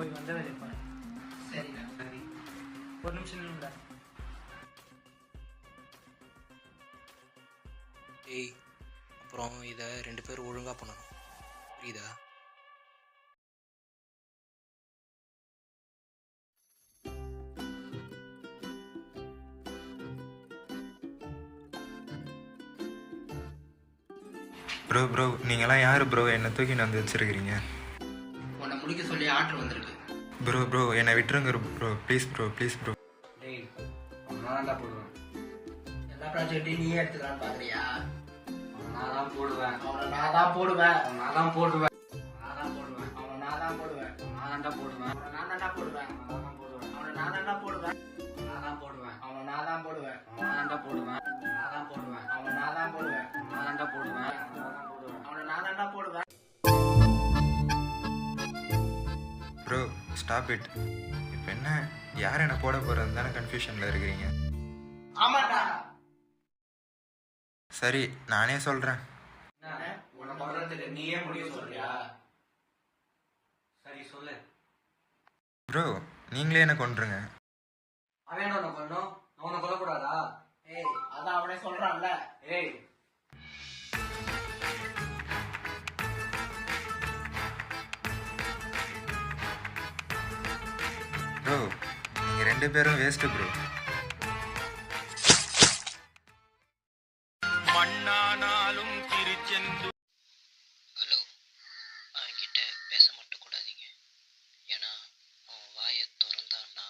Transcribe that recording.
போய் வந்த வேலையை பாரு. சரிடா. சரி, ஒரு நிமிஷம் நில்லுடா. ஏய், அப்புறம் இதை 2 பேரும் ஒழுங்காக பண்ணணும், புரியுதா? ப்ரோ ப்ரோ நீங்களாம் யார் ப்ரோ என்னை தூக்கின்னு வந்து வச்சுருக்கிறீங்க? உன்னை முடிக்க சொல்லி ஆர்டர் வந்திருக்கு. ப்ரோ ப்ரோ என்னை விட்டுருங்க bro, please bro, please bro. டேய், நான் தான் போடுவேன். எல்லா ப்ராஜெக்டையும் நீயே எடுத்துக்கலான்னு பார்க்குறியா? நான் தான் போடுவேன். அவனை நான் தான் போடுவேன். நான் தான் போடுவேன். நான் தான் போடுவேன். அவனை நான் தான் போடுவேன். நான் தான் போடுவேன். அவனை நான் தான்டா போடுவேன். நான் தான் போடுவேன். அவனை நான் தான்டா போடுவேன். நான் தான் போடுவேன். அவனை நான் தான் போடுவேன். நான் தான்டா போடுவேன். நான் தான் போடுவேன். அவனை நான் தான் போடுவேன். நான் தான்டா போடுவேன். அவனை நான் தான்டா போடுவேன். Bro stop it. இப்போ என்ன, யார் என்னை போட போகிறது தானே கன்ஃபியூஷனில் இருக்கிறீங்க? ஆமாடா. சரி நானே சொல்கிறேன். உன்னை கொல்றதுக்கு நீயே முடிவு சொல்றியா? சரி சொல்லு. ப்ரோ நீங்களே என்ன கொண்டுருங்க. அவன் உன்னை கொல்லும், அவனை கொல்லக்கூடாதா? ஏய், அதான் அவனே சொல்றான்ல. ஏய், ப்ரோ நீங்கள் 2 பேரும் வேஸ்ட்டு ப்ரோ. மண்ணானாலும் திருச்செந்து. ஹலோ, அவன்கிட்ட பேச மட்டும் கூடாதீங்க, ஏன்னா அவன் வாயை திறந்தான்னா